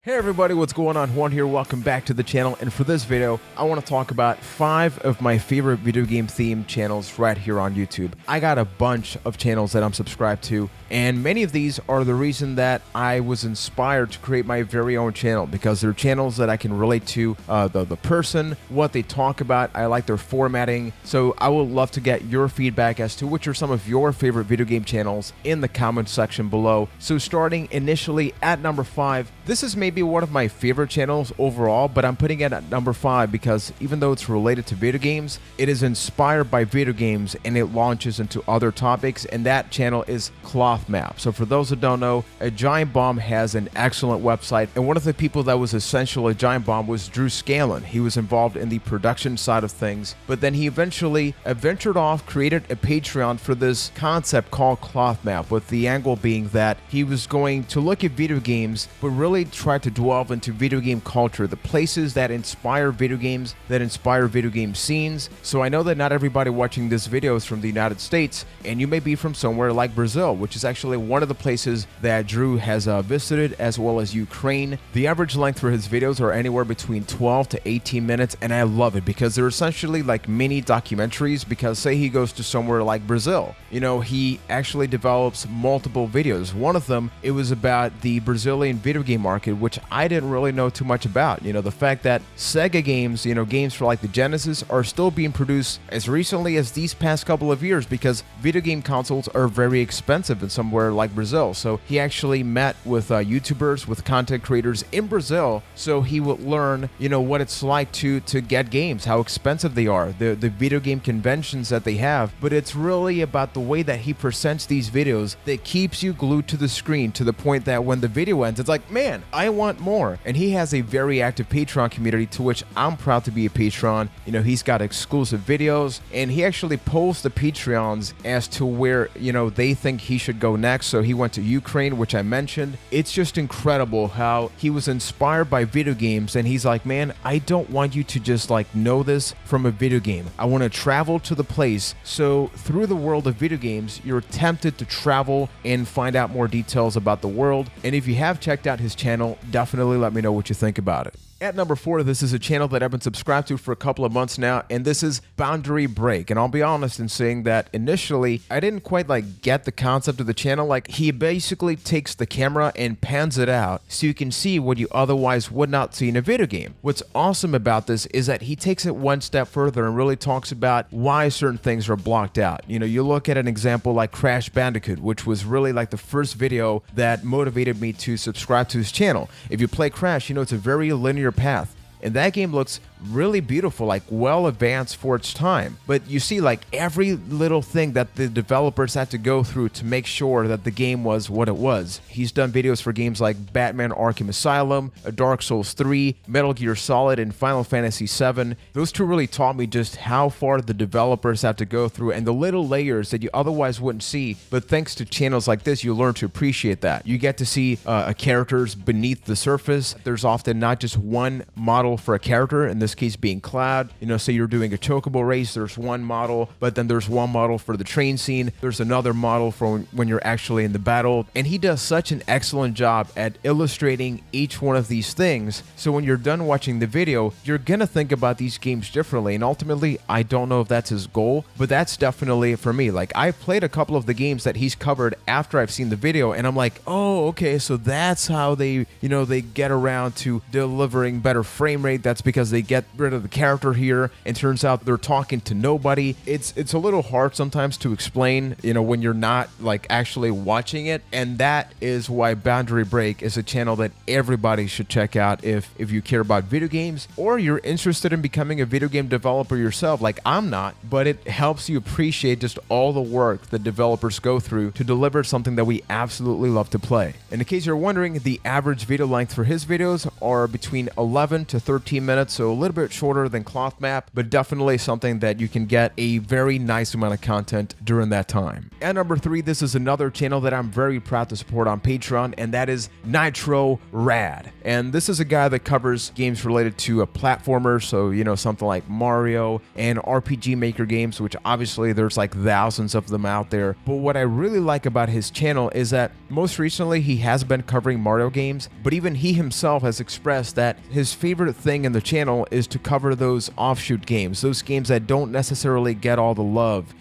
Hey everybody, what's going on? Juan here, welcome back to the channel, and for this video, I want to talk about 5 of my favorite video game themed channels right here on YouTube. I got a bunch of channels that I'm subscribed to, and many of these are the reason that I was inspired to create my very own channel, because they're channels that I can relate to the person, what they talk about. I like their formatting, so I would love to get your feedback as to which are some of your favorite video game channels in the comment section below. So starting initially at number 5, this is maybe one of my favorite channels overall, but I'm putting it at number 5 because even though it's related to video games, it is inspired by video games and it launches into other topics, and that channel is Cloth Map. So for those who don't know, A Giant Bomb has an excellent website, and one of the people that was essential at Giant Bomb was Drew Scanlon. He was involved in the production side of things, but then he eventually ventured off, created a Patreon for this concept called Cloth Map, with the angle being that he was going to look at video games, but really try to delve into video game culture, the places that inspire video games, that inspire video game scenes. So I know that not everybody watching this video is from the United States, and you may be from somewhere like Brazil, which is actually one of the places that Drew has visited, as well as Ukraine. The average length for his videos are anywhere between 12 to 18 minutes, and I love it because they're essentially like mini documentaries. Because say he goes to somewhere like Brazil, you know, he actually develops multiple videos. One of them, it was about the Brazilian video game market, which I didn't really know too much about. You know, the fact that Sega games, you know, games for like the Genesis are still being produced as recently as these past couple of years, because video game consoles are very expensive in somewhere like Brazil. So he actually met with YouTubers, with content creators in Brazil, so he would learn, you know, what it's like to get games, how expensive they are, the video game conventions that they have. But it's really about the way that he presents these videos that keeps you glued to the screen, to the point that when the video ends, it's like, man, I want more. And he has a very active Patreon community, to which I'm proud to be a patron. You know, he's got exclusive videos, and he actually polls the Patreons as to where, you know, they think he should go next. So he went to Ukraine, which I mentioned. It's just incredible how he was inspired by video games, and he's like, man, I don't want you to just like know this from a video game. I want to travel to the place. So through the world of video games, you're tempted to travel and find out more details about the world. And if you have checked out his channel, definitely let me know what you think about it. At number 4, this is a channel that I've been subscribed to for a couple of months now, and this is Boundary Break. And I'll be honest in saying that initially I didn't quite like get the concept of the channel. Like, he basically takes the camera and pans it out so you can see what you otherwise would not see in a video game. What's awesome about this is that he takes it one step further and really talks about why certain things are blocked out. You know, you look at an example like Crash Bandicoot, which was really like the first video that motivated me to subscribe to his channel. If you play Crash, you know, it's a very linear path, and that game looks really beautiful, like well advanced for its time. But you see like every little thing that the developers had to go through to make sure that the game was what it was. He's done videos for games like Batman Arkham Asylum, Dark Souls 3, Metal Gear Solid, and Final Fantasy 7. Those two really taught me just how far the developers have to go through, and the little layers that you otherwise wouldn't see. But thanks to channels like this, you learn to appreciate that. You get to see characters beneath the surface. There's often not just one model for a character, in this case being Cloud. You know, say you're doing a chocobo race, there's one model, but then there's one model for the train scene, there's another model for when you're actually in the battle. And he does such an excellent job at illustrating each one of these things, so when you're done watching the video, you're gonna think about these games differently. And ultimately, I don't know if that's his goal, but that's definitely for me. Like, I've played a couple of the games that he's covered after I've seen the video, and I'm like, oh, okay, so that's how they, you know, they get around to delivering better frame rate. That's because they get rid of the character here, and turns out they're talking to nobody. It's a little hard sometimes to explain, you know, when you're not like actually watching it. And that is why Boundary Break is a channel that everybody should check out if you care about video games, or you're interested in becoming a video game developer yourself. Like, I'm not, but it helps you appreciate just all the work that developers go through to deliver something that we absolutely love to play. And in case you're wondering, the average video length for his videos are between 11 to 13 minutes, so a little bit shorter than Cloth Map, but definitely something that you can get a very nice amount of content during that time. At number 3, this is another channel that I'm very proud to support on Patreon, and that is NitroRad. And this is a guy that covers games related to a platformer, so something like Mario and RPG Maker games, which obviously there's like thousands of them out there. But what I really like about his channel is that most recently he has been covering Mario games, but even he himself has expressed that his favorite thing in the channel is to cover those offshoot games, those games that don't necessarily get all the love.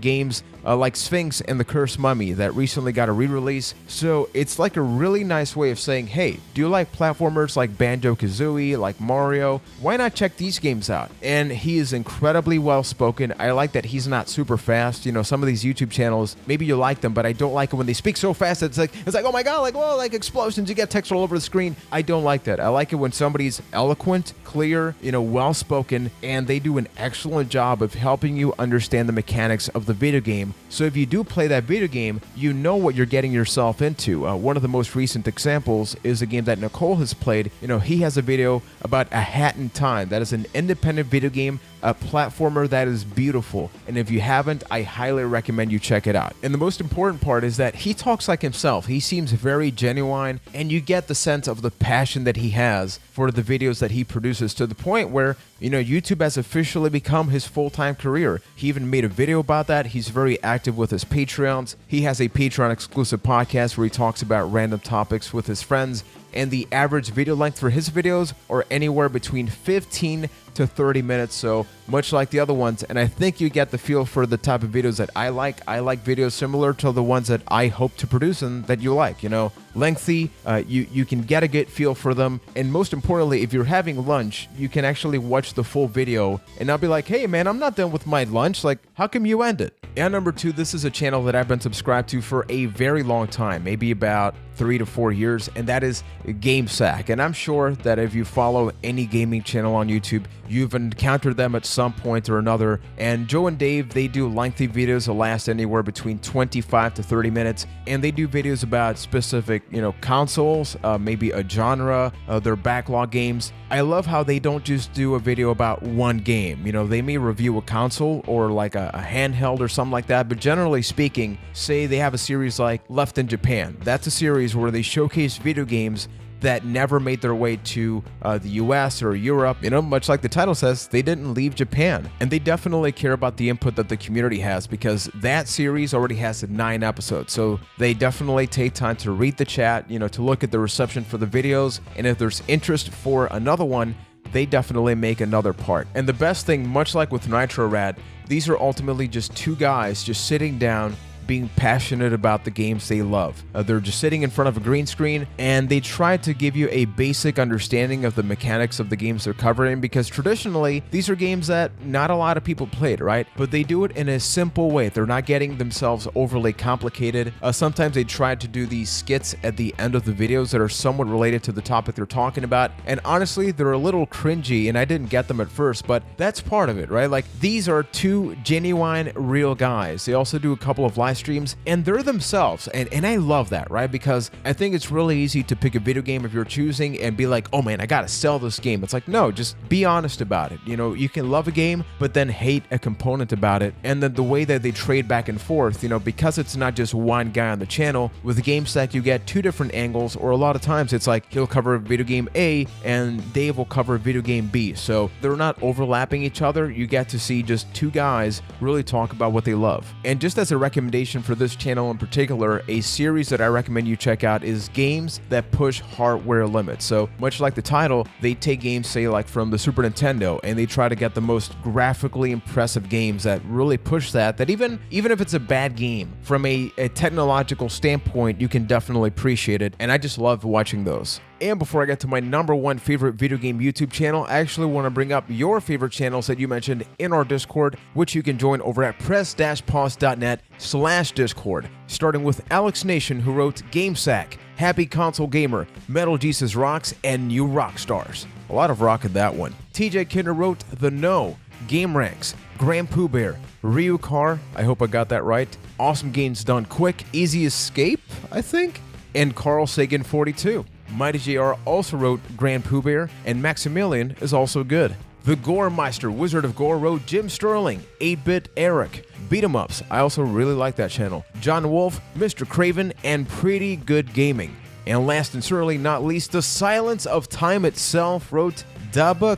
Games like Sphinx and the Cursed Mummy that recently got a re-release. So it's like a really nice way of saying, hey, do you like platformers like Banjo-Kazooie, like Mario? Why not check these games out? And he is incredibly well-spoken. I like that he's not super fast. Some of these YouTube channels, maybe you like them, but I don't like it when they speak so fast. It's like, oh my God, like explosions, you get text all over the screen. I don't like that. I like it when somebody's eloquent, clear, well-spoken, and they do an excellent job of helping you understand the mechanics of the video game. So if you do play that video game, you know what you're getting yourself into. One of the most recent examples is a game that Nicole has played. He has a video about A Hat in Time. That is an independent video game, a platformer that is beautiful. And if you haven't, I highly recommend you check it out. And the most important part is that he talks like himself. He seems very genuine, and you get the sense of the passion that he has for the videos that he produces, to the point where YouTube has officially become his full-time career. He even made a video about that. He's very active with his Patreons. He has a Patreon exclusive podcast where he talks about random topics with his friends, and the average video length for his videos are anywhere between 15 to 30 minutes, so much like the other ones. And I think you get the feel for the type of videos that I like. I like videos similar to the ones that I hope to produce and that you like, lengthy, you can get a good feel for them. And most importantly, if you're having lunch, you can actually watch the full video and not be like, hey man, I'm not done with my lunch, like how come you end it? And number 2, this is a channel that I've been subscribed to for a very long time, maybe about 3 to 4 years, and that is GameSack. And I'm sure that if you follow any gaming channel on YouTube, you've encountered them at some point or another. And Joe and Dave, they do lengthy videos that last anywhere between 25 to 30 minutes, and they do videos about specific, consoles, maybe a genre, their backlog games. I love how they don't just do a video about one game. They may review a console or like a handheld or something like that, but generally speaking, say they have a series like Left in Japan. That's a series where they showcase video games that never made their way to the US or Europe. Much like the title says, they didn't leave Japan. And they definitely care about the input that the community has, because that series already has 9 episodes. So they definitely take time to read the chat, to look at the reception for the videos. And if there's interest for another one, they definitely make another part. And the best thing, much like with NitroRad, these are ultimately just 2 guys just sitting down, being passionate about the games they love. They're just sitting in front of a green screen, and they try to give you a basic understanding of the mechanics of the games they're covering, because traditionally, these are games that not a lot of people played, right? But they do it in a simple way. They're not getting themselves overly complicated. Sometimes they try to do these skits at the end of the videos that are somewhat related to the topic they're talking about, and honestly, they're a little cringy, and I didn't get them at first, but that's part of it, right? Like, these are 2 genuine, real guys. They also do a couple of live streams, and they're themselves, and I love that, right? Because I think it's really easy to pick a video game if you're choosing and be like, oh man, I gotta sell this game. It's like, no, just be honest about it. You can love a game but then hate a component about it. And then the way that they trade back and forth, because it's not just one guy on the channel. With the GameStack, you get 2 different angles, or a lot of times it's like he'll cover video game A and Dave will cover video game B, so they're not overlapping each other. You get to see just 2 guys really talk about what they love. And just as a recommendation for this channel in particular, a series that I recommend you check out is games that push hardware limits. So much like the title, they take games, say like from the Super Nintendo, and they try to get the most graphically impressive games that really push that even if it's a bad game, from a technological standpoint, you can definitely appreciate it. And I just love watching those. And before I get to my number 1 favorite video game YouTube channel, I actually want to bring up your favorite channels that you mentioned in our Discord, which you can join over at press-pause.net/Discord. Starting with Alex Nation, who wrote GameSack, Happy Console Gamer, Metal Jesus Rocks, and New Rock Stars. A lot of rock in that one. TJ Kinder wrote The No, Game Ranks, Grand Pooh Bear, Ryu Car, I hope I got that right, Awesome Games Done Quick, Easy Escape, I think, and Carl Sagan 42. Mighty JR also wrote Grand Pooh Bear, and Maximilian is also good. The Gore Meister, Wizard of Gore wrote Jim Sterling, 8-Bit Eric, Beat 'em Ups, I also really like that channel, John Wolf, Mr. Craven, and Pretty Good Gaming. And last and certainly not least, The Silence of Time itself wrote Dabacab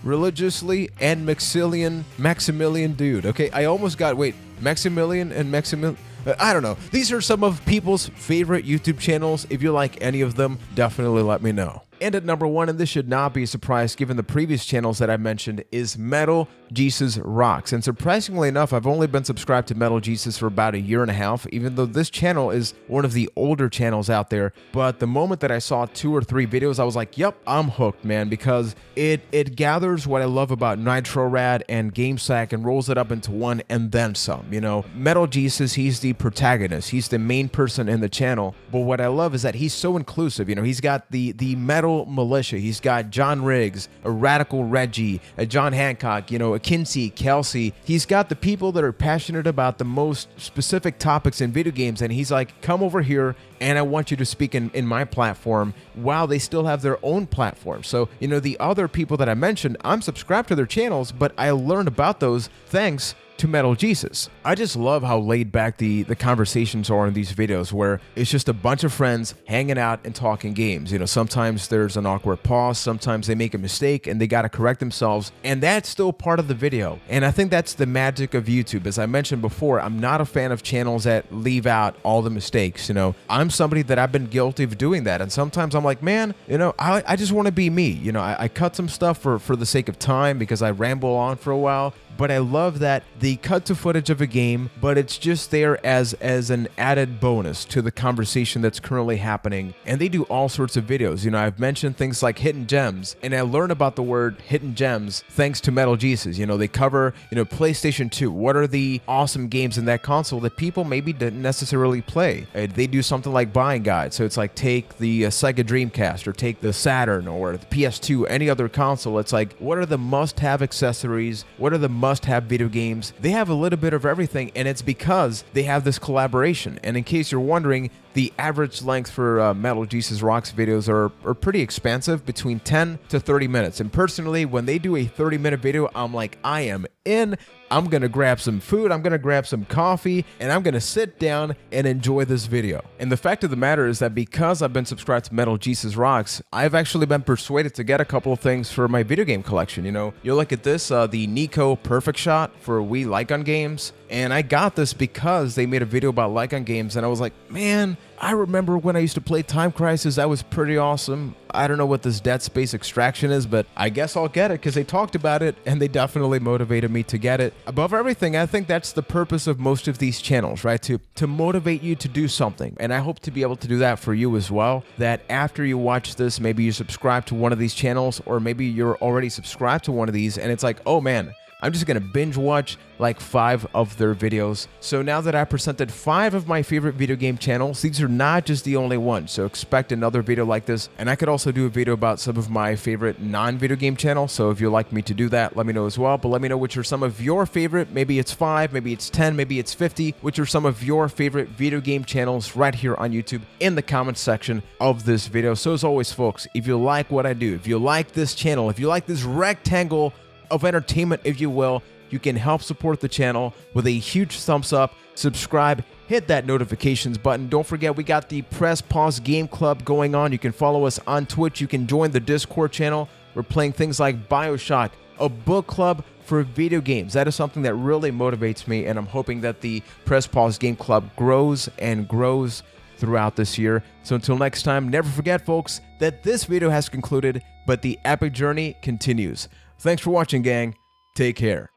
religiously and Maximilian Dude. Okay, I almost got, Maximilian and Maximilian. I don't know. These are some of people's favorite YouTube channels. If you like any of them, definitely let me know. And at number 1, and this should not be a surprise given the previous channels that I mentioned, is Metal Jesus Rocks. And surprisingly enough, I've only been subscribed to Metal Jesus for about a year and a half, even though this channel is one of the older channels out there. But the moment that I saw 2 or 3 videos, I was like, yep, I'm hooked, man, because it gathers what I love about NitroRad and GameSack and rolls it up into one and then some. You know, Metal Jesus, he's the protagonist. He's the main person in the channel. But what I love is that he's so inclusive. You know, he's got the Metal Militia. He's got John Riggs, a Radical Reggie, a John Hancock, you know, a Kinsey, Kelsey. He's got the people that are passionate about the most specific topics in video games, and he's like, come over here and I want you to speak in my platform while they still have their own platform. So, you know, the other people that I mentioned, I'm subscribed to their channels, but I learned about those thanks to Metal Jesus. I just love how laid back the conversations are in these videos, where it's just a bunch of friends hanging out and talking games. You know, sometimes there's an awkward pause, sometimes they make a mistake and they got to correct themselves, and that's still part of the video. And I think that's the magic of YouTube. As I mentioned before, I'm not a fan of channels that leave out all the mistakes. You know, I'm somebody that I've been guilty of doing that, and sometimes I'm like, man, you know, I just want to be me. You know, I cut some stuff for the sake of time because I ramble on for a while. But I love that they cut to footage of a game, but it's just there as an added bonus to the conversation that's currently happening. And they do all sorts of videos. You know, I've mentioned things like hidden gems, and I learned about the word hidden gems thanks to Metal Jesus. You know, they cover, you know, PlayStation 2. What are the awesome games in that console that people maybe didn't necessarily play? They do something like buying guides. So it's like, take the Sega Dreamcast, or take the Saturn, or the PS2, any other console. It's like, what are the must-have accessories? What are the must-have video games? They have a little bit of everything, and it's because they have this collaboration. And in case you're wondering, the average length for Metal Jesus Rocks videos are pretty expansive, between 10 to 30 minutes. And personally, when they do a 30-minute video, I'm like, I am in. I'm gonna grab some food, I'm gonna grab some coffee, and I'm gonna sit down and enjoy this video. And the fact of the matter is that because I've been subscribed to Metal Jesus Rocks, I've actually been persuaded to get a couple of things for my video game collection. You know, you look at this, the Nico Perfect Shot for Wii Light Gun games, and I got this because they made a video about light gun games, and I was like, man, I remember when I used to play Time Crisis. That was pretty awesome. I don't know what this Dead Space Extraction is, but I guess I'll get it because they talked about it and they definitely motivated me to get it. Above everything, I think that's the purpose of most of these channels, right? To motivate you to do something. And I hope to be able to do that for you as well, that after you watch this, maybe you subscribe to one of these channels, or maybe you're already subscribed to one of these and it's like, oh man, I'm just going to binge watch like 5 of their videos. So now that I presented 5 of my favorite video game channels, these are not just the only ones. So expect another video like this. And I could also do a video about some of my favorite non-video game channels. So if you'd like me to do that, let me know as well. But let me know which are some of your favorite. Maybe it's 5, maybe it's 10, maybe it's 50. Which are some of your favorite video game channels right here on YouTube in the comments section of this video. So as always, folks, if you like what I do, if you like this channel, if you like this rectangle of entertainment, if you will, you can help support the channel with a huge thumbs up, subscribe, hit that notifications button. Don't forget, we got the Press Pause Game Club going on. You can follow us on Twitch. You can join the Discord channel. We're playing things like BioShock, a book club for video games. That is something that really motivates me, and I'm hoping that the Press Pause Game Club grows and grows throughout this year. So until next time, never forget, folks, that this video has concluded, but the epic journey continues. Thanks for watching, gang. Take care.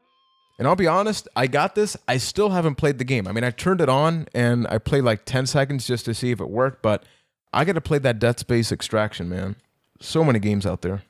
And I'll be honest, I got this. I still haven't played the game. I mean, I turned it on and I played like 10 seconds just to see if it worked, but I got to play that Dead Space Extraction, man. So many games out there.